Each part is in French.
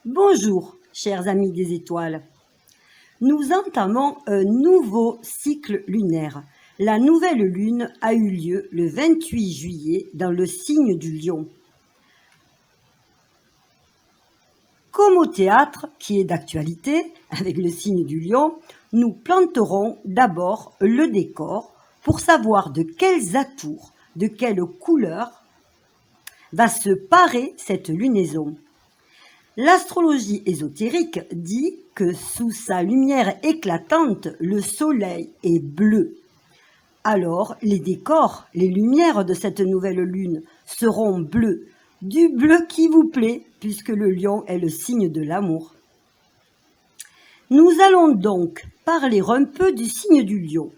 Bonjour, chers amis des étoiles. Nous entamons un nouveau cycle lunaire. La nouvelle lune a eu lieu le 28 juillet dans le signe du Lion. Comme au théâtre, qui est d'actualité, avec le signe du Lion, nous planterons d'abord le décor pour savoir de quels atours, de quelle couleur va se parer cette lunaison. L'astrologie ésotérique dit que sous sa lumière éclatante, le soleil est bleu. Alors, les décors, les lumières de cette nouvelle lune seront bleus, du bleu qui vous plaît, puisque le lion est le signe de l'amour. Nous allons donc parler un peu du signe du lion.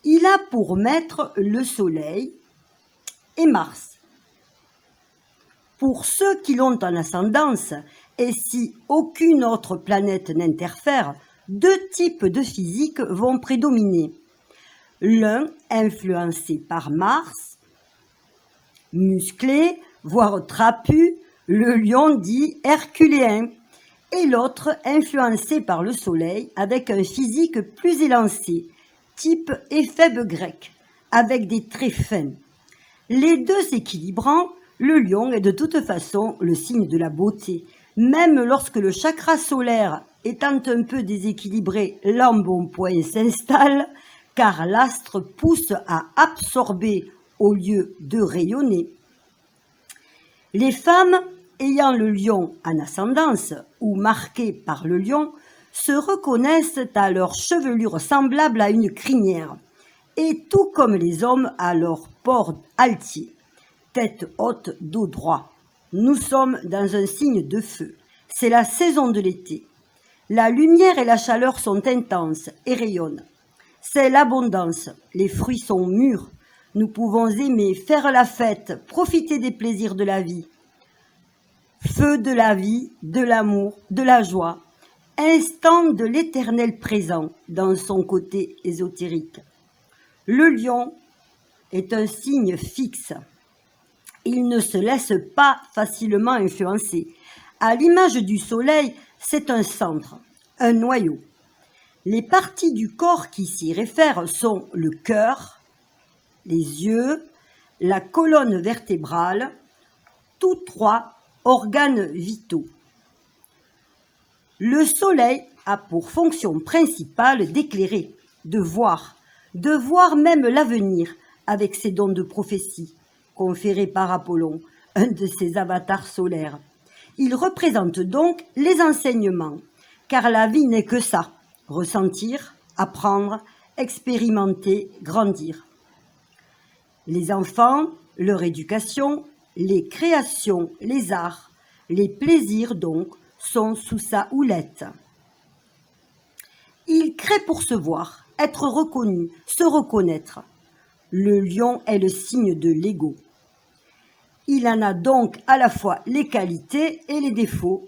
Il a pour maître le soleil et Mars. Pour ceux qui l'ont en ascendance, et si aucune autre planète n'interfère, deux types de physique vont prédominer. L'un influencé par Mars, musclé, voire trapu, le lion dit herculéen, et l'autre influencé par le soleil avec un physique plus élancé, type éphèbe grec, avec des traits fins. Les deux s'équilibrant, le lion est de toute façon le signe de la beauté, même lorsque le chakra solaire étant un peu déséquilibré, l'embonpoint s'installe, car l'astre pousse à absorber au lieu de rayonner. Les femmes ayant le lion en ascendance ou marquées par le lion se reconnaissent à leur chevelure semblable à une crinière, et tout comme les hommes à leur port altier. Tête haute, dos droit. Nous sommes dans un signe de feu. C'est la saison de l'été. La lumière et la chaleur sont intenses et rayonnent. C'est l'abondance. Les fruits sont mûrs. Nous pouvons aimer, faire la fête, profiter des plaisirs de la vie. Feu de la vie, de l'amour, de la joie. Instant de l'éternel présent dans son côté ésotérique. Le lion est un signe fixe. Il ne se laisse pas facilement influencer. À l'image du soleil, c'est un centre, un noyau. Les parties du corps qui s'y réfèrent sont le cœur, les yeux, la colonne vertébrale, tous trois organes vitaux. Le soleil a pour fonction principale d'éclairer, de voir même l'avenir avec ses dons de prophétie, conféré par Apollon, un de ses avatars solaires. Il représente donc les enseignements, car la vie n'est que ça, ressentir, apprendre, expérimenter, grandir. Les enfants, leur éducation, les créations, les arts, les plaisirs donc, sont sous sa houlette. Il crée pour se voir, être reconnu, se reconnaître. Le lion est le signe de l'ego. Il en a donc à la fois les qualités et les défauts.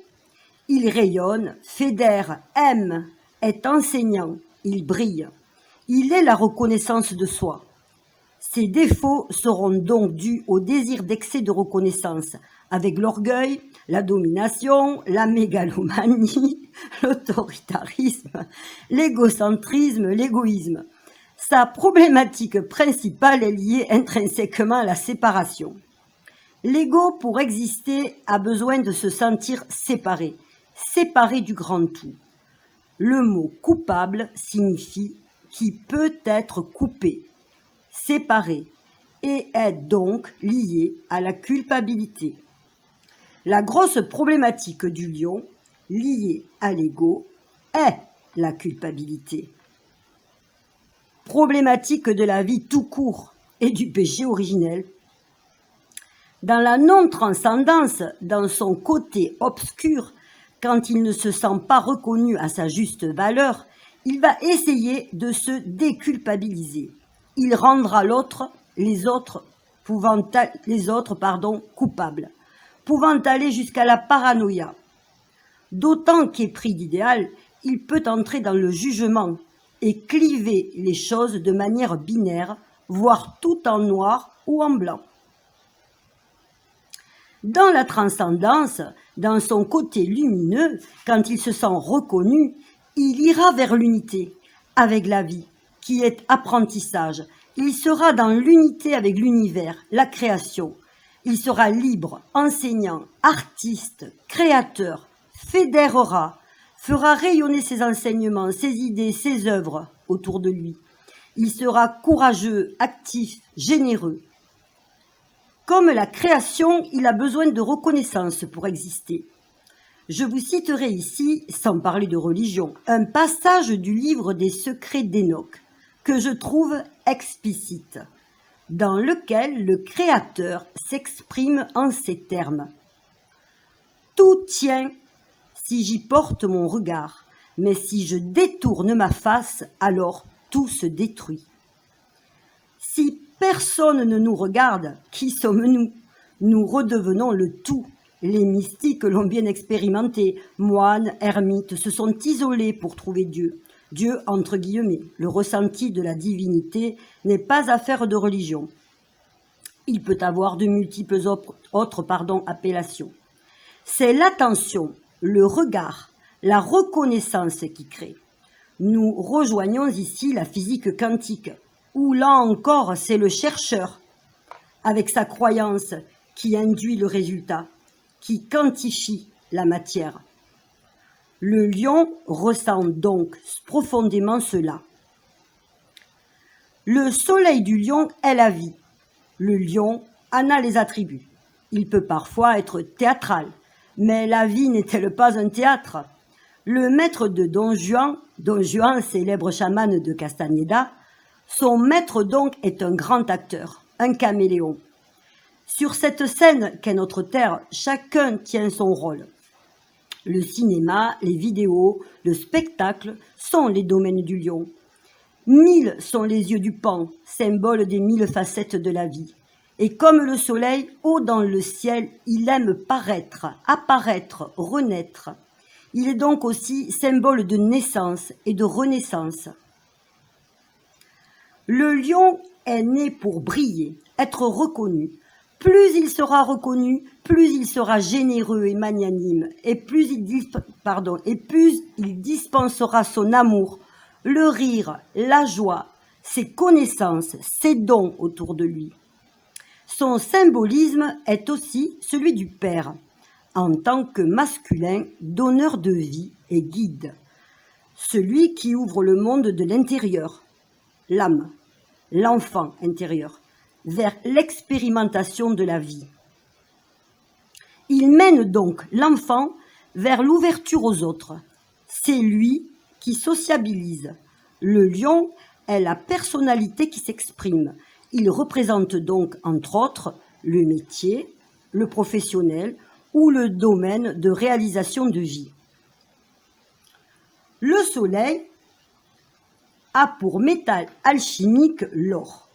Il rayonne, fédère, aime, est enseignant, il brille. Il est la reconnaissance de soi. Ses défauts seront donc dus au désir d'excès de reconnaissance, avec l'orgueil, la domination, la mégalomanie, l'autoritarisme, l'égocentrisme, l'égoïsme. Sa problématique principale est liée intrinsèquement à la séparation. L'ego, pour exister, a besoin de se sentir séparé, séparé du grand tout. Le mot coupable signifie qui peut être coupé, séparé, et est donc lié à la culpabilité. La grosse problématique du lion, liée à l'ego, est la culpabilité. Problématique de la vie tout court et du péché originel. Dans la non-transcendance, dans son côté obscur, quand il ne se sent pas reconnu à sa juste valeur, il va essayer de se déculpabiliser. Il rendra les autres coupables, pouvant aller jusqu'à la paranoïa. D'autant qu'épris d'idéal, il peut entrer dans le jugement et cliver les choses de manière binaire, voire tout en noir ou en blanc. Dans la transcendance, dans son côté lumineux, quand il se sent reconnu, il ira vers l'unité avec la vie, qui est apprentissage. Il sera dans l'unité avec l'univers, la création. Il sera libre, enseignant, artiste, créateur, fédérera, fera rayonner ses enseignements, ses idées, ses œuvres autour de lui. Il sera courageux, actif, généreux. Comme la création, il a besoin de reconnaissance pour exister. Je vous citerai ici, sans parler de religion, un passage du livre des secrets d'Enoch, que je trouve explicite, dans lequel le Créateur s'exprime en ces termes. « Tout tient si j'y porte mon regard, mais si je détourne ma face, alors tout se détruit. Si personne ne nous regarde, qui sommes-nous? Nous redevenons le tout. Les mystiques l'ont bien expérimenté. Moines, ermites se sont isolés pour trouver Dieu. Dieu, entre guillemets, le ressenti de la divinité n'est pas affaire de religion. Il peut avoir de multiples autres appellations. C'est l'attention, le regard, la reconnaissance qui crée. Nous rejoignons ici la physique quantique, où là encore c'est le chercheur, avec sa croyance, qui induit le résultat, qui quantifie la matière. Le lion ressent donc profondément cela. Le soleil du lion est la vie. Le lion en a les attributs. Il peut parfois être théâtral, mais la vie n'est-elle pas un théâtre? Le maître de Don Juan, célèbre chaman de Castañeda, son maître donc est un grand acteur, un caméléon. Sur cette scène qu'est notre terre, chacun tient son rôle. Le cinéma, les vidéos, le spectacle sont les domaines du lion. 1000 sont les yeux du pan, symbole des 1000 facettes de la vie. Et comme le soleil, haut dans le ciel, il aime paraître, apparaître, renaître. Il est donc aussi symbole de naissance et de renaissance. Le lion est né pour briller, être reconnu. Plus il sera reconnu, plus il sera généreux et magnanime, et plus il dispensera son amour, le rire, la joie, ses connaissances, ses dons autour de lui. Son symbolisme est aussi celui du père, en tant que masculin, donneur de vie et guide, celui qui ouvre le monde de l'intérieur, l'âme, l'enfant intérieur, vers l'expérimentation de la vie. Il mène donc l'enfant vers l'ouverture aux autres. C'est lui qui sociabilise. Le lion est la personnalité qui s'exprime. Il représente donc, entre autres, le métier, le professionnel ou le domaine de réalisation de vie. Le soleil a pour métal alchimique l'or.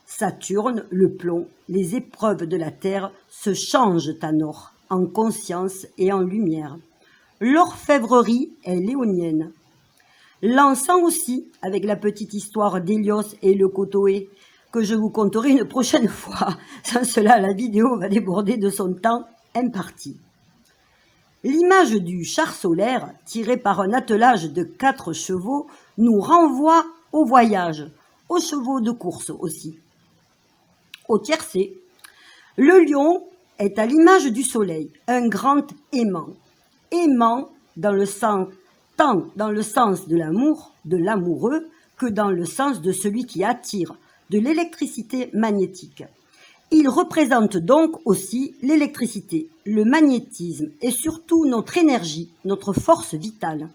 Saturne, le plomb, les épreuves de la terre se changent en or, en conscience et en lumière. L'orfèvrerie est léonienne. L'encens aussi, avec la petite histoire d'Hélios et le Cotoé, que je vous conterai une prochaine fois. Sans cela, la vidéo va déborder de son temps imparti. L'image du char solaire, tiré par un attelage de 4 chevaux, nous renvoie au voyage, aux chevaux de course aussi. Au tiercé, le lion est à l'image du soleil, un grand aimant. Aimant tant dans le sens de l'amour, de l'amoureux, que dans le sens de celui qui attire, de l'électricité magnétique. Il représente donc aussi l'électricité, le magnétisme et surtout notre énergie, notre force vitale.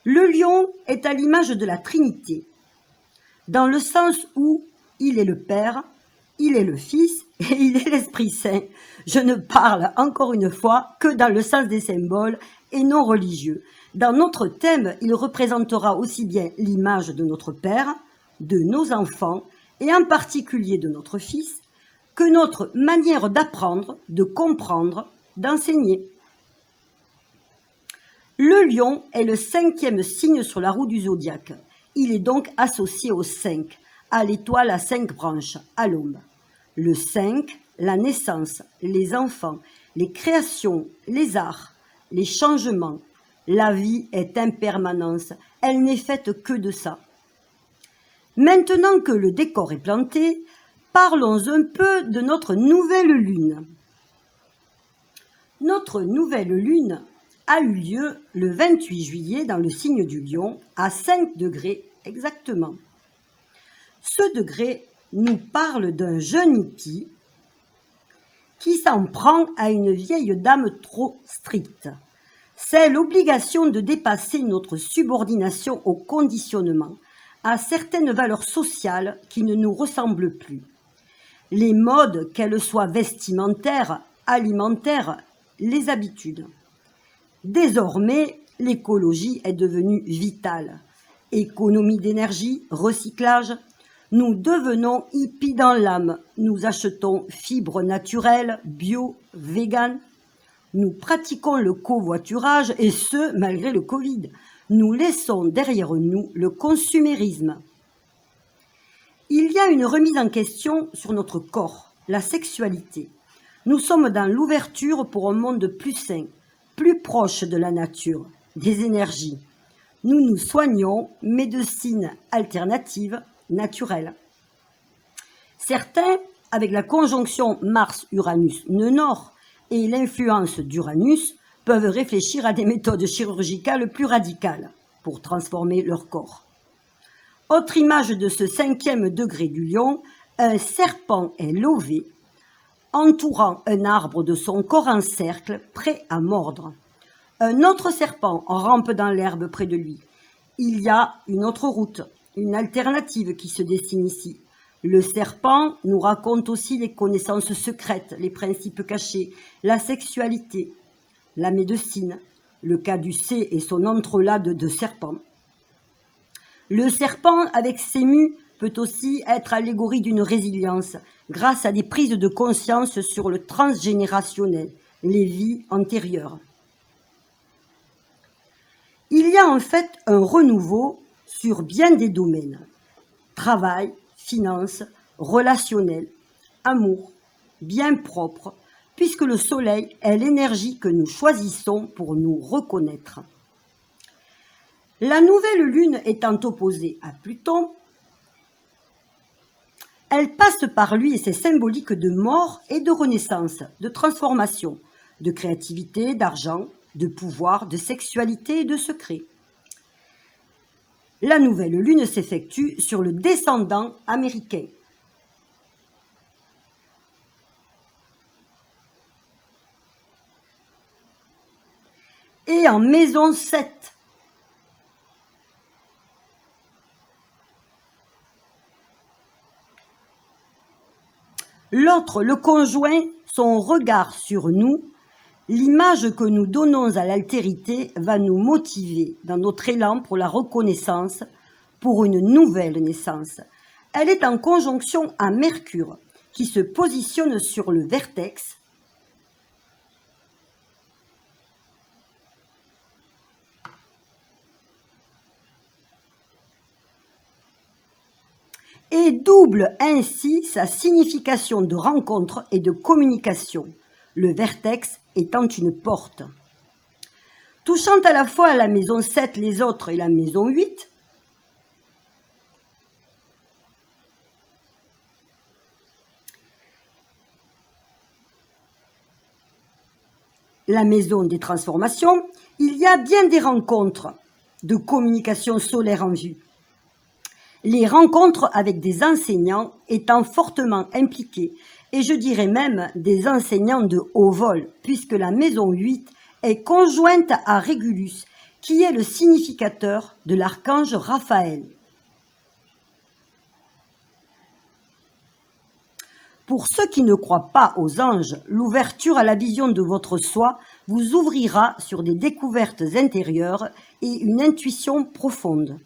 Le lion est à l'image de la Trinité, dans le sens où il est le Père, il est le Fils et il est l'Esprit Saint. Je ne parle encore une fois que dans le sens des symboles et non religieux. Dans notre thème, il représentera aussi bien l'image de notre Père, de nos enfants et en particulier de notre Fils, que notre manière d'apprendre, de comprendre, d'enseigner. Le lion est le 5e signe sur la roue du zodiaque. Il est donc associé au 5, à l'étoile à 5 branches, à l'aube. Le 5 la naissance, les enfants, les créations, les arts, les changements. La vie est impermanence, elle n'est faite que de ça. Maintenant que le décor est planté, parlons un peu de notre nouvelle lune. Notre nouvelle lune a eu lieu le 28 juillet dans le signe du Lion, à 5 degrés exactement. Ce degré nous parle d'un jeune hippie qui s'en prend à une vieille dame trop stricte. C'est l'obligation de dépasser notre subordination au conditionnement, à certaines valeurs sociales qui ne nous ressemblent plus. Les modes, qu'elles soient vestimentaires, alimentaires, les habitudes. Désormais, l'écologie est devenue vitale. Économie d'énergie, recyclage. Nous devenons hippies dans l'âme. Nous achetons fibres naturelles, bio, vegan. Nous pratiquons le covoiturage et ce, malgré le Covid. Nous laissons derrière nous le consumérisme. Il y a une remise en question sur notre corps, la sexualité. Nous sommes dans l'ouverture pour un monde plus sain, plus proche de la nature, des énergies. Nous nous soignons, médecine alternative, naturelle. Certains, avec la conjonction Mars-Uranus-Nœud-Nord et l'influence d'Uranus, peuvent réfléchir à des méthodes chirurgicales plus radicales pour transformer leur corps. Autre image de ce 5e degré du Lion, un serpent est lové, entourant un arbre de son corps en cercle, prêt à mordre. Un autre serpent rampe dans l'herbe près de lui. Il y a une autre route, une alternative qui se dessine ici. Le serpent nous raconte aussi les connaissances secrètes, les principes cachés, la sexualité, la médecine, le caducée et son entrelacs de serpent. Le serpent, avec ses mues, peut aussi être allégorie d'une résilience, grâce à des prises de conscience sur le transgénérationnel, les vies antérieures. Il y a en fait un renouveau sur bien des domaines. Travail, finances, relationnel, amour, bien propre, puisque le soleil est l'énergie que nous choisissons pour nous reconnaître. La nouvelle lune étant opposée à Pluton, elle passe par lui et c'est symbolique de mort et de renaissance, de transformation, de créativité, d'argent, de pouvoir, de sexualité et de secret. La nouvelle lune s'effectue sur le descendant américain. Et en maison 7. L'autre, le conjoint, son regard sur nous, l'image que nous donnons à l'altérité va nous motiver dans notre élan pour la reconnaissance, pour une nouvelle naissance. Elle est en conjonction à Mercure, qui se positionne sur le vertex, et double ainsi sa signification de rencontre et de communication, le vertex étant une porte. Touchant à la fois à la maison 7, les autres et la maison 8, la maison des transformations, il y a bien des rencontres de communication solaire en vue. Les rencontres avec des enseignants étant fortement impliqués, et je dirais même des enseignants de haut vol, puisque la maison 8 est conjointe à Régulus, qui est le significateur de l'archange Raphaël. Pour ceux qui ne croient pas aux anges, l'ouverture à la vision de votre soi vous ouvrira sur des découvertes intérieures et une intuition profonde.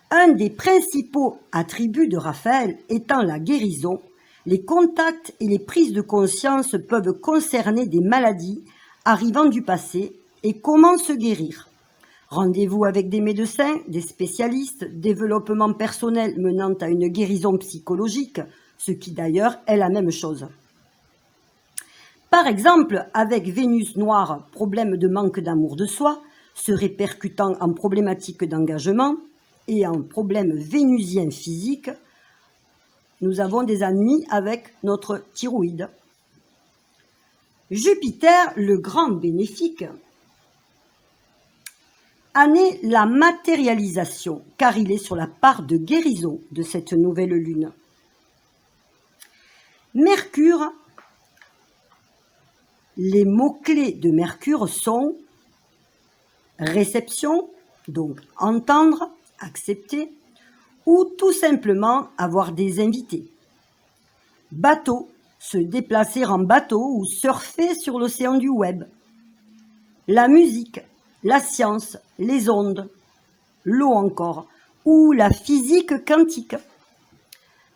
Un des principaux attributs de Raphaël étant la guérison, les contacts et les prises de conscience peuvent concerner des maladies arrivant du passé et comment se guérir. Rendez-vous avec des médecins, des spécialistes, développement personnel menant à une guérison psychologique, ce qui d'ailleurs est la même chose. Par exemple, avec Vénus noire, problème de manque d'amour de soi, se répercutant en problématique d'engagement et en problème vénusien physique, nous avons des ennuis avec notre thyroïde. Jupiter, le grand bénéfique, en est la matérialisation, car il est sur la part de guérison de cette nouvelle lune. Mercure, les mots-clés de Mercure sont réception, donc entendre, accepter, ou tout simplement avoir des invités. Bateau, se déplacer en bateau ou surfer sur l'océan du web. La musique, la science, les ondes, l'eau encore, ou la physique quantique.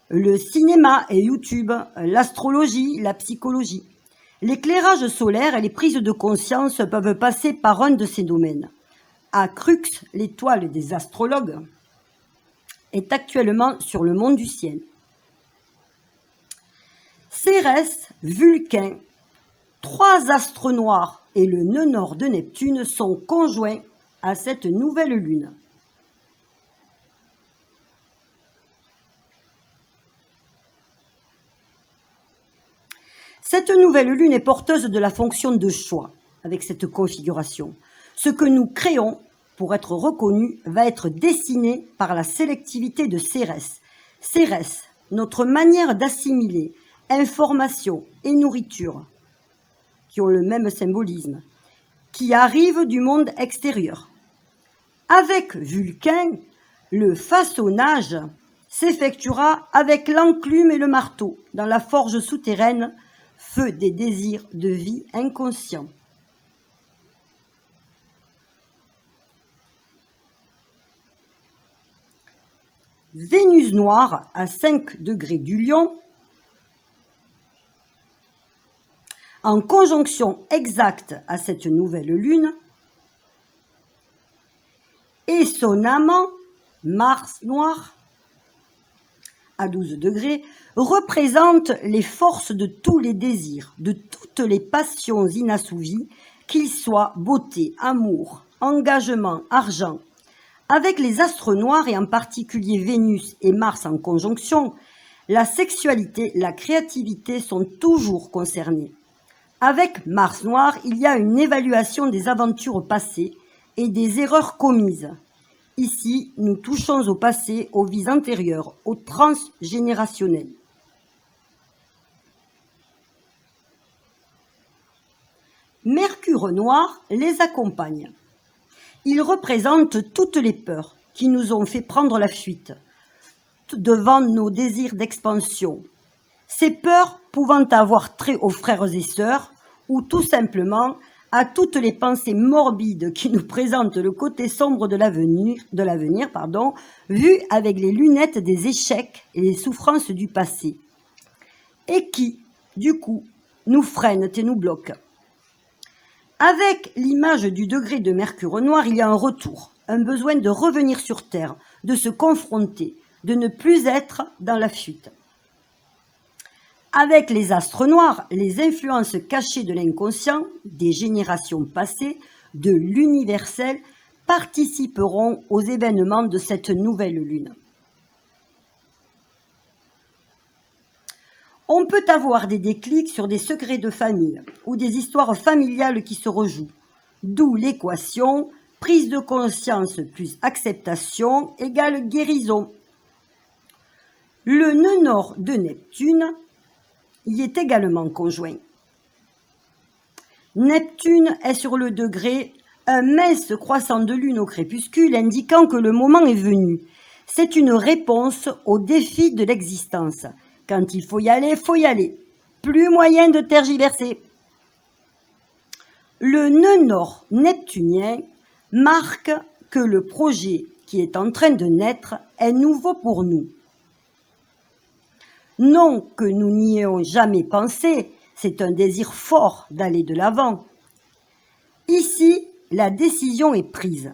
Le cinéma et YouTube, l'astrologie, la psychologie. L'éclairage solaire et les prises de conscience peuvent passer par un de ces domaines. Crux, l'étoile des astrologues, est actuellement sur le mont du ciel. Cérès, Vulcain, 3 astres noirs et le nœud nord de Neptune sont conjoints à cette nouvelle lune. Cette nouvelle lune est porteuse de la fonction de choix avec cette configuration. Ce que nous créons pour être reconnu va être dessiné par la sélectivité de Cérès. Cérès, notre manière d'assimiler information et nourriture, qui ont le même symbolisme, qui arrivent du monde extérieur. Avec Vulcain, le façonnage s'effectuera avec l'enclume et le marteau dans la forge souterraine, feu des désirs de vie inconscients. Vénus noire à 5 degrés du Lion, en conjonction exacte à cette nouvelle lune, et son amant, Mars noir, à 12 degrés, représente les forces de tous les désirs, de toutes les passions inassouvies, qu'ils soient beauté, amour, engagement, argent. Avec les astres noirs et en particulier Vénus et Mars en conjonction, la sexualité, la créativité sont toujours concernées. Avec Mars noir, il y a une évaluation des aventures passées et des erreurs commises. Ici, nous touchons au passé, aux vies antérieures, au transgénérationnel. Mercure noir les accompagne. Il représente toutes les peurs qui nous ont fait prendre la fuite devant nos désirs d'expansion. Ces peurs pouvant avoir trait aux frères et sœurs ou tout simplement à toutes les pensées morbides qui nous présentent le côté sombre de l'avenir, vu avec les lunettes des échecs et les souffrances du passé, et qui, du coup, nous freinent et nous bloquent. Avec l'image du degré de Mercure noir, il y a un retour, un besoin de revenir sur Terre, de se confronter, de ne plus être dans la fuite. Avec les astres noirs, les influences cachées de l'inconscient, des générations passées, de l'universel, participeront aux événements de cette nouvelle lune. On peut avoir des déclics sur des secrets de famille ou des histoires familiales qui se rejouent, d'où l'équation prise de conscience plus acceptation égale guérison. Le nœud nord de Neptune y est également conjoint. Neptune est sur le degré, un mince croissant de lune au crépuscule indiquant que le moment est venu. C'est une réponse au défi de l'existence. Quand il faut y aller, Plus moyen de tergiverser. Le nœud nord neptunien marque que le projet qui est en train de naître est nouveau pour nous. Non que nous n'y ayons jamais pensé, c'est un désir fort d'aller de l'avant. Ici, la décision est prise.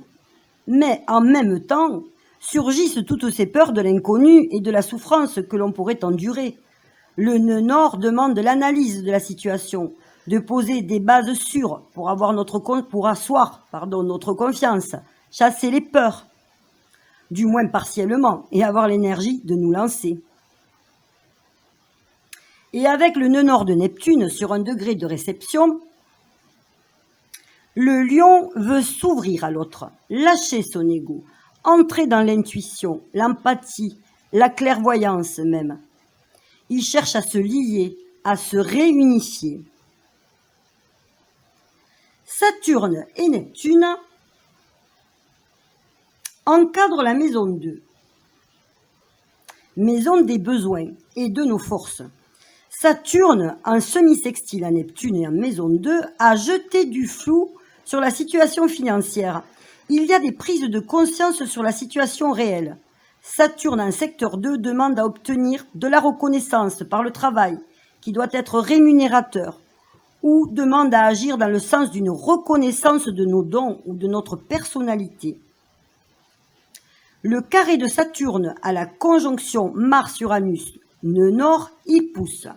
Mais en même temps, surgissent toutes ces peurs de l'inconnu et de la souffrance que l'on pourrait endurer. Le nœud nord demande l'analyse de la situation, de poser des bases sûres pour asseoir notre confiance, chasser les peurs, du moins partiellement, et avoir l'énergie de nous lancer. Et avec le nœud nord de Neptune sur un degré de réception, le lion veut s'ouvrir à l'autre, lâcher son ego, entrer dans l'intuition, l'empathie, la clairvoyance même. Il cherche à se lier, à se réunifier. Saturne et Neptune encadrent la maison 2, maison des besoins et de nos forces. Saturne, en semi-sextile à Neptune et en maison 2, a jeté du flou sur la situation financière. Il y a des prises de conscience sur la situation réelle. Saturne en secteur 2 demande à obtenir de la reconnaissance par le travail, qui doit être rémunérateur, ou demande à agir dans le sens d'une reconnaissance de nos dons ou de notre personnalité. Le carré de Saturne à la conjonction Mars-Uranus, nœud nord, y pousse.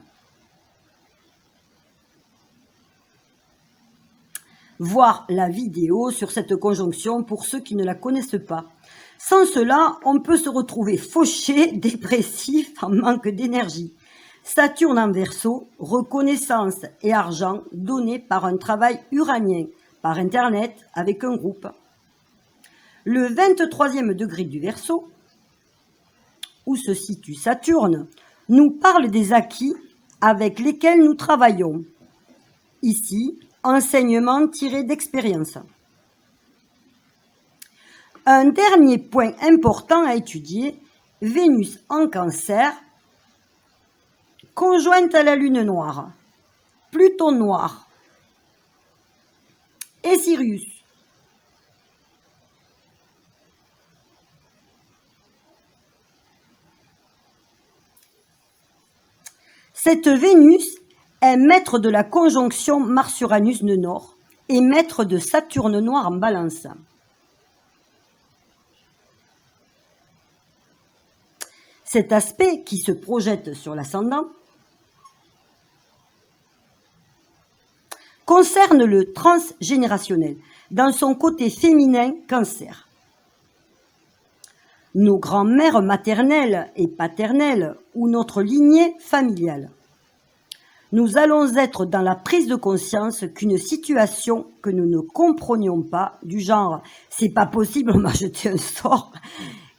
Voir la vidéo sur cette conjonction pour ceux qui ne la connaissent pas. Sans cela, on peut se retrouver fauché, dépressif, en manque d'énergie. Saturne en Verseau, reconnaissance et argent donnés par un travail uranien, par Internet, avec un groupe. Le 23e degré du Verseau, où se situe Saturne, nous parle des acquis avec lesquels nous travaillons. Ici, enseignement tiré d'expérience. Un dernier point important à étudier, Vénus en Cancer, conjointe à la Lune noire, Pluton noir et Sirius. Cette Vénus est maître de la conjonction Mars-Uranus nœud nord et maître de Saturne noir en Balance. Cet aspect qui se projette sur l'ascendant concerne le transgénérationnel dans son côté féminin Cancer. Nos grands-mères maternelles et paternelles ou notre lignée familiale. Nous allons être dans la prise de conscience qu'une situation que nous ne comprenions pas, du genre « c'est pas possible, on m'a jeté un sort »,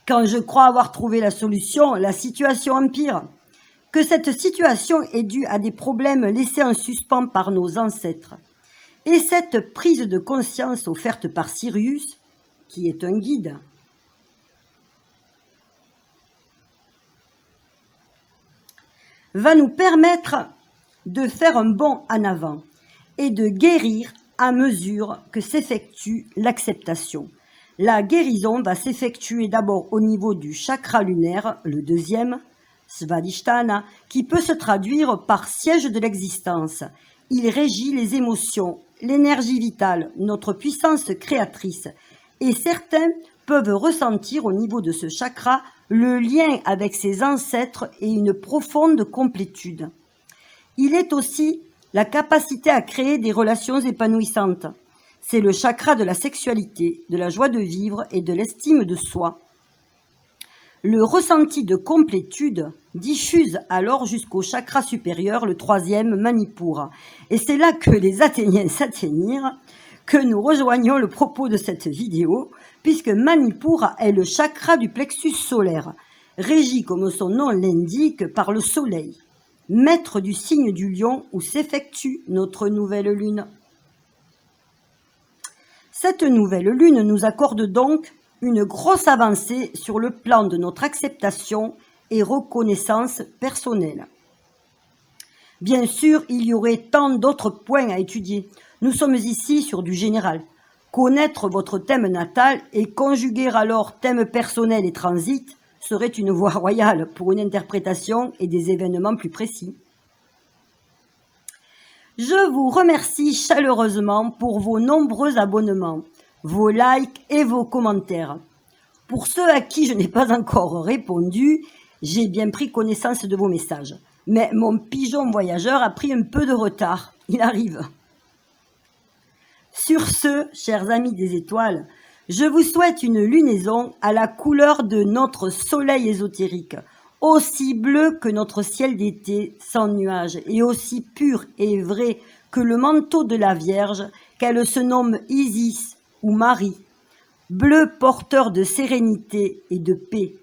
quand je crois avoir trouvé la solution, la situation empire. Que cette situation est due à des problèmes laissés en suspens par nos ancêtres. Et cette prise de conscience offerte par Sirius, qui est un guide, va nous permettre de faire un bond en avant et de guérir à mesure que s'effectue l'acceptation. La guérison va s'effectuer d'abord au niveau du chakra lunaire, le deuxième, Svadhisthana, qui peut se traduire par siège de l'existence. Il régit les émotions, l'énergie vitale, notre puissance créatrice. Et certains peuvent ressentir au niveau de ce chakra le lien avec ses ancêtres et une profonde complétude. Il est aussi la capacité à créer des relations épanouissantes. C'est le chakra de la sexualité, de la joie de vivre et de l'estime de soi. Le ressenti de complétude diffuse alors jusqu'au chakra supérieur, le troisième, Manipura. Et c'est là que les Athéniens s'atteignirent, que nous rejoignons le propos de cette vidéo, puisque Manipura est le chakra du plexus solaire, régi comme son nom l'indique par le soleil, maître du signe du lion où s'effectue notre nouvelle lune. Cette nouvelle lune nous accorde donc une grosse avancée sur le plan de notre acceptation et reconnaissance personnelle. Bien sûr, il y aurait tant d'autres points à étudier. Nous sommes ici sur du général. Connaître votre thème natal et conjuguer alors thème personnel et transit serait une voie royale pour une interprétation et des événements plus précis. Je vous remercie chaleureusement pour vos nombreux abonnements, vos likes et vos commentaires. Pour ceux à qui je n'ai pas encore répondu, j'ai bien pris connaissance de vos messages. Mais mon pigeon voyageur a pris un peu de retard. il arrive. Sur ce, chers amis des étoiles, je vous souhaite une lunaison à la couleur de notre soleil ésotérique, aussi bleu que notre ciel d'été sans nuages, et aussi pur et vrai que le manteau de la Vierge, qu'elle se nomme Isis ou Marie, bleu porteur de sérénité et de paix.